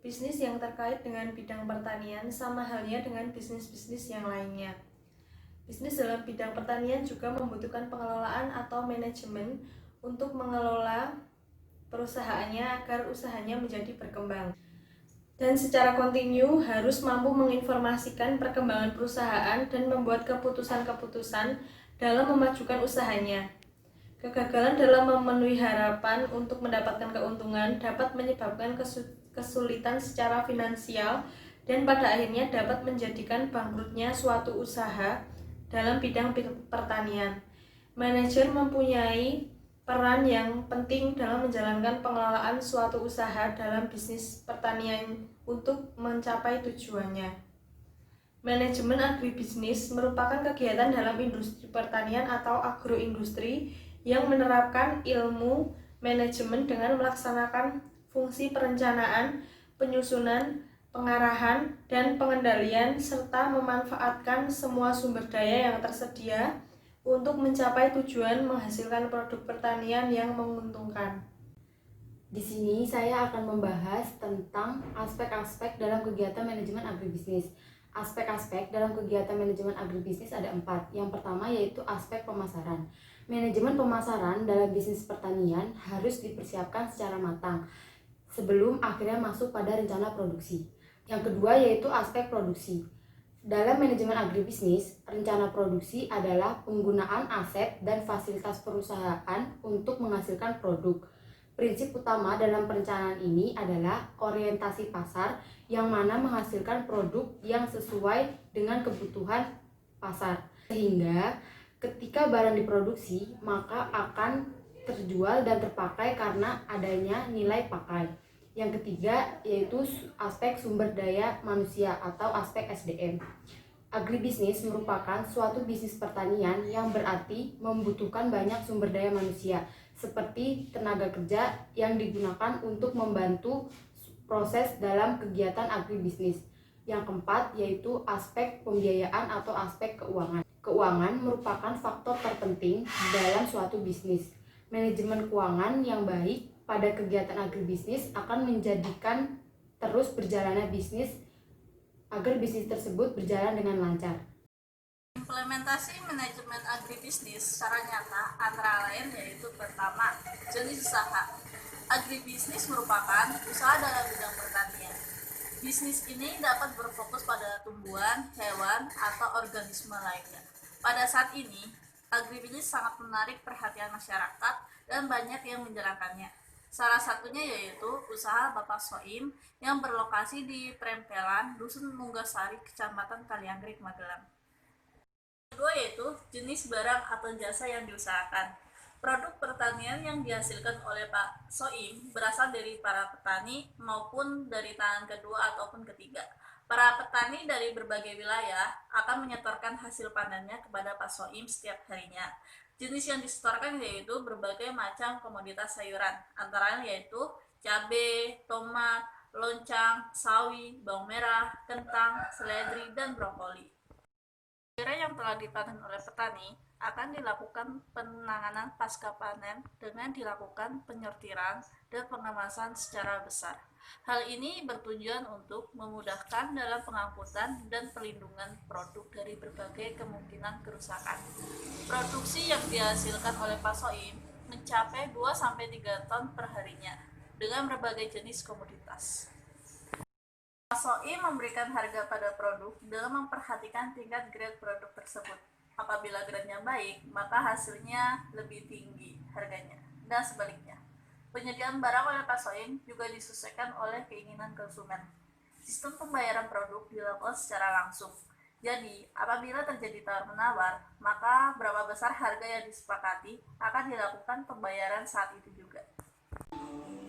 Bisnis yang terkait dengan bidang pertanian sama halnya dengan bisnis-bisnis yang lainnya. Bisnis dalam bidang pertanian juga membutuhkan pengelolaan atau manajemen untuk mengelola perusahaannya agar usahanya menjadi berkembang. Dan secara kontinu harus mampu menginformasikan perkembangan perusahaan dan membuat keputusan-keputusan dalam memajukan usahanya. Kegagalan dalam memenuhi harapan untuk mendapatkan keuntungan dapat menyebabkan kesulitan secara finansial dan pada akhirnya dapat menjadikan bangkrutnya suatu usaha dalam bidang pertanian. Manajer mempunyai peran yang penting dalam menjalankan pengelolaan suatu usaha dalam bisnis pertanian untuk mencapai tujuannya. Manajemen agribisnis merupakan kegiatan dalam industri pertanian atau agroindustri yang menerapkan ilmu manajemen dengan melaksanakan fungsi perencanaan, penyusunan, pengarahan, dan pengendalian serta memanfaatkan semua sumber daya yang tersedia untuk mencapai tujuan menghasilkan produk pertanian yang menguntungkan. Di sini saya akan membahas tentang aspek-aspek dalam kegiatan manajemen agribisnis. Aspek-aspek dalam kegiatan manajemen agribisnis ada 4. Yang pertama yaitu aspek pemasaran. Manajemen pemasaran dalam bisnis pertanian harus dipersiapkan secara matang sebelum akhirnya masuk pada rencana produksi. Yang kedua yaitu aspek produksi. Dalam manajemen agribisnis, rencana produksi adalah penggunaan aset dan fasilitas perusahaan untuk menghasilkan produk. Prinsip utama dalam perencanaan ini adalah orientasi pasar yang mana menghasilkan produk yang sesuai dengan kebutuhan pasar. Sehingga ketika barang diproduksi, maka akan terjual dan terpakai karena adanya nilai pakai. Yang ketiga yaitu aspek sumber daya manusia atau aspek SDM. Agribisnis merupakan suatu bisnis pertanian yang berarti membutuhkan banyak sumber daya manusia seperti tenaga kerja yang digunakan untuk membantu proses dalam kegiatan agribisnis. Yang keempat yaitu aspek pembiayaan atau aspek keuangan. Keuangan merupakan faktor terpenting dalam suatu bisnis. Manajemen keuangan yang baik pada kegiatan agribisnis akan menjadikan terus berjalannya bisnis agar bisnis tersebut berjalan dengan lancar. Implementasi manajemen agribisnis secara nyata antara lain yaitu pertama, jenis usaha. Agribisnis merupakan usaha dalam bidang pertanian. Bisnis ini dapat berfokus pada tumbuhan, hewan, atau organisme lainnya. Pada saat ini, agribisnis sangat menarik perhatian masyarakat dan banyak yang menjalankannya. Salah satunya yaitu usaha Bapak Soim yang berlokasi di Prempelan, Dusun Munggasari, Kecamatan Kalianggrek, Magelang. Kedua yaitu jenis barang atau jasa yang diusahakan. Produk pertanian yang dihasilkan oleh Pak Soim berasal dari para petani maupun dari tangan kedua ataupun ketiga. Para petani dari berbagai wilayah akan menyetorkan hasil panennya kepada Pak Soim setiap harinya. Jenis yang disetorkan yaitu berbagai macam komoditas sayuran, antara lain yaitu cabai, tomat, loncang, sawi, bawang merah, kentang, seledri, dan brokoli. Sayuran yang telah dipanen oleh petani akan dilakukan penanganan pasca panen dengan dilakukan penyortiran dan pengemasan secara besar. Hal ini bertujuan untuk memudahkan dalam pengangkutan dan perlindungan produk dari berbagai kemungkinan kerusakan. Produksi yang dihasilkan oleh Pak Soim mencapai 2-3 ton per harinya dengan berbagai jenis komoditas. Pak Soim memberikan harga pada produk dengan memperhatikan tingkat grade produk tersebut. Apabila grade-nya baik, maka hasilnya lebih tinggi harganya, dan sebaliknya. Penyediaan barang oleh Pak Soim juga disesuaikan oleh keinginan konsumen. Sistem pembayaran produk dilakukan secara langsung. Jadi, apabila terjadi tawar-menawar, maka berapa besar harga yang disepakati akan dilakukan pembayaran saat itu juga.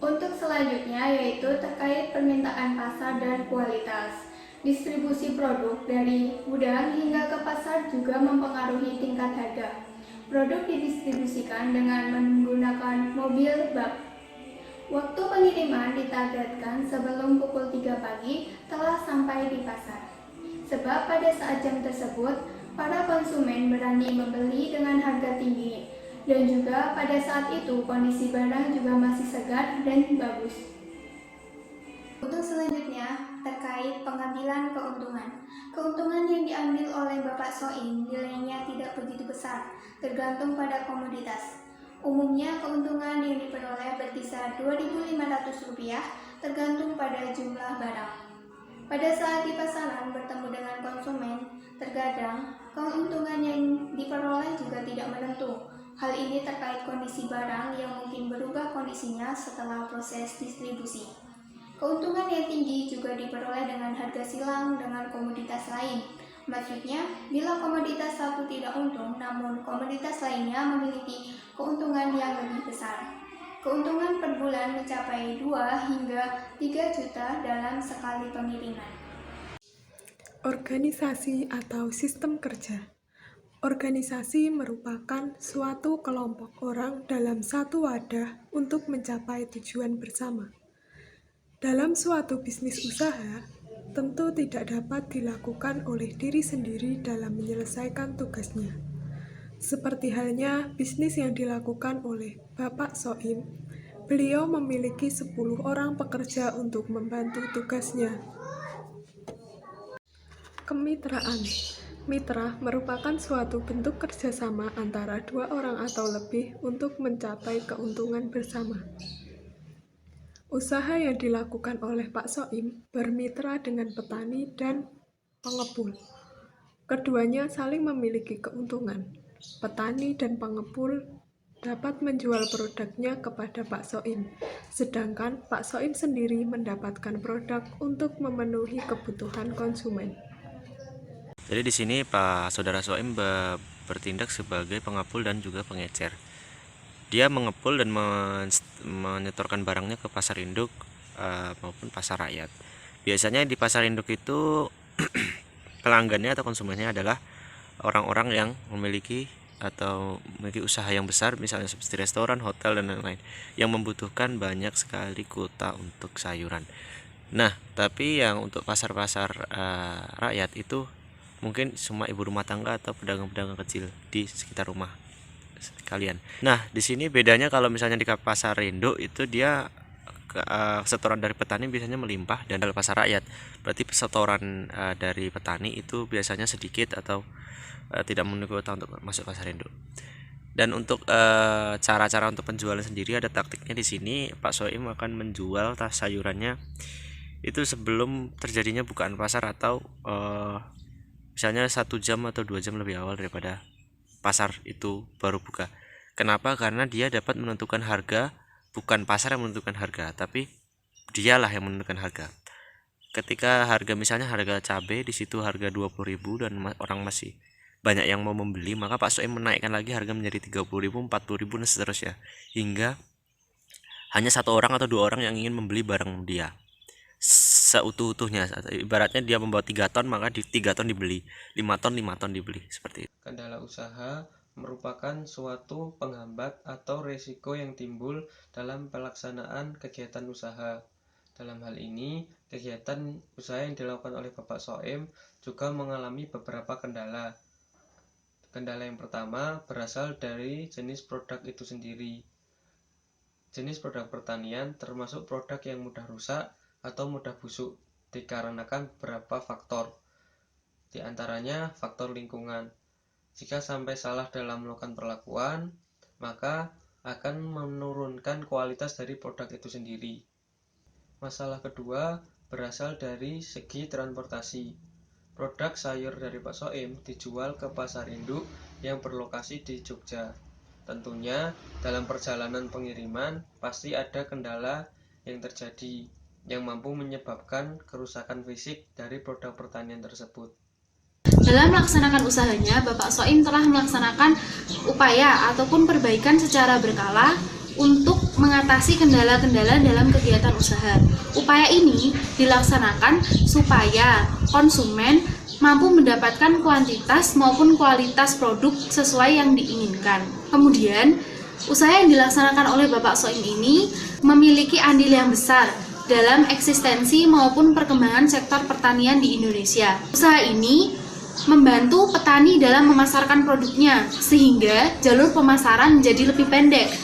Untuk selanjutnya yaitu terkait permintaan pasar dan kualitas. Distribusi produk dari gudang hingga ke pasar juga mempengaruhi tingkat harga. Produk didistribusikan dengan menggunakan mobil bak. Waktu pengiriman ditargetkan sebelum pukul 3 pagi telah sampai di pasar. Sebab pada saat jam tersebut, para konsumen berani membeli dengan harga tinggi. Dan juga pada saat itu kondisi barang juga masih segar dan bagus. Untuk selanjutnya, terkait pengambilan keuntungan. Keuntungan yang diambil oleh Bapak Soim nilainya tidak begitu besar, tergantung pada komoditas. Umumnya keuntungan yang diperoleh berkisar Rp2.500 tergantung pada jumlah barang. Pada saat di pasaran bertemu dengan konsumen, terkadang keuntungan yang diperoleh juga tidak menentu. Hal ini terkait kondisi barang yang mungkin berubah kondisinya setelah proses distribusi. Keuntungan yang tinggi juga diperoleh dengan harga silang dengan komoditas lain. Maksudnya, bila komoditas satu tidak untung, namun komoditas lainnya memiliki keuntungan yang lebih besar. Keuntungan per bulan mencapai 2 hingga 3 juta dalam sekali pengiriman. Organisasi atau sistem kerja. Organisasi merupakan suatu kelompok orang dalam satu wadah untuk mencapai tujuan bersama. Dalam suatu bisnis usaha, tentu tidak dapat dilakukan oleh diri sendiri dalam menyelesaikan tugasnya. Seperti halnya bisnis yang dilakukan oleh Bapak Soim, beliau memiliki 10 orang pekerja untuk membantu tugasnya. Kemitraan. Mitra merupakan suatu bentuk kerjasama antara 2 orang atau lebih untuk mencapai keuntungan bersama. Usaha yang dilakukan oleh Pak Soim bermitra dengan petani dan pengepul. Keduanya saling memiliki keuntungan. Petani dan pengepul dapat menjual produknya kepada Pak Soim, sedangkan Pak Soim sendiri mendapatkan produk untuk memenuhi kebutuhan konsumen. Jadi di sini Pak Saudara Soim bertindak sebagai pengepul dan juga pengecer. Dia mengepul dan menyetorkan barangnya ke pasar induk maupun pasar rakyat. Biasanya di pasar induk itu pelanggannya atau konsumennya adalah orang-orang yang memiliki usaha yang besar, misalnya seperti restoran, hotel, dan lain-lain, yang membutuhkan banyak sekali kuota untuk sayuran. Nah, tapi yang untuk pasar-pasar rakyat itu mungkin semua ibu rumah tangga atau pedagang-pedagang kecil di sekitar rumah kalian. Nah, di sini bedanya kalau misalnya di pasar induk itu dia setoran dari petani biasanya melimpah, dan dalam pasar rakyat berarti setoran dari petani itu biasanya sedikit atau tidak memenuhi kuota untuk masuk pasar induk. Dan untuk cara-cara untuk penjualan sendiri ada taktiknya di sini. Pak Soim akan menjual sayurannya itu sebelum terjadinya bukaan pasar atau misalnya 1 jam atau 2 jam lebih awal daripada pasar itu baru buka. Kenapa? Karena dia dapat menentukan harga. Bukan pasar yang menentukan harga, tapi dialah yang menentukan harga. Ketika harga misalnya harga cabai di situ harga 20.000 dan orang masih banyak yang mau membeli, maka Pak Soim menaikkan lagi harga menjadi 30.000, 40.000 dan seterusnya, hingga hanya 1 orang atau 2 orang yang ingin membeli barang dia seutuh-utuhnya. Ibaratnya dia membawa 3 ton, maka 3 ton dibeli, 5 ton dibeli, seperti itu. Kendala usaha merupakan suatu penghambat atau risiko yang timbul dalam pelaksanaan kegiatan usaha. Dalam hal ini, kegiatan usaha yang dilakukan oleh Bapak Soim juga mengalami beberapa kendala. Kendala yang pertama berasal dari jenis produk itu sendiri. Jenis produk pertanian termasuk produk yang mudah rusak atau mudah busuk dikarenakan beberapa faktor. Di antaranya faktor lingkungan. Jika sampai salah dalam melakukan perlakuan, maka akan menurunkan kualitas dari produk itu sendiri. Masalah kedua berasal dari segi transportasi. Produk sayur dari Pak Soim dijual ke pasar induk yang berlokasi di Jogja. Tentunya dalam perjalanan pengiriman pasti ada kendala yang terjadi yang mampu menyebabkan kerusakan fisik dari produk pertanian tersebut. Dalam melaksanakan usahanya, Bapak Soim telah melaksanakan upaya ataupun perbaikan secara berkala untuk mengatasi kendala-kendala dalam kegiatan usaha. Upaya ini dilaksanakan supaya konsumen mampu mendapatkan kuantitas maupun kualitas produk sesuai yang diinginkan. Kemudian, usaha yang dilaksanakan oleh Bapak Soim ini memiliki andil yang besar dalam eksistensi maupun perkembangan sektor pertanian di Indonesia. Usaha ini membantu petani dalam memasarkan produknya, sehingga jalur pemasaran menjadi lebih pendek.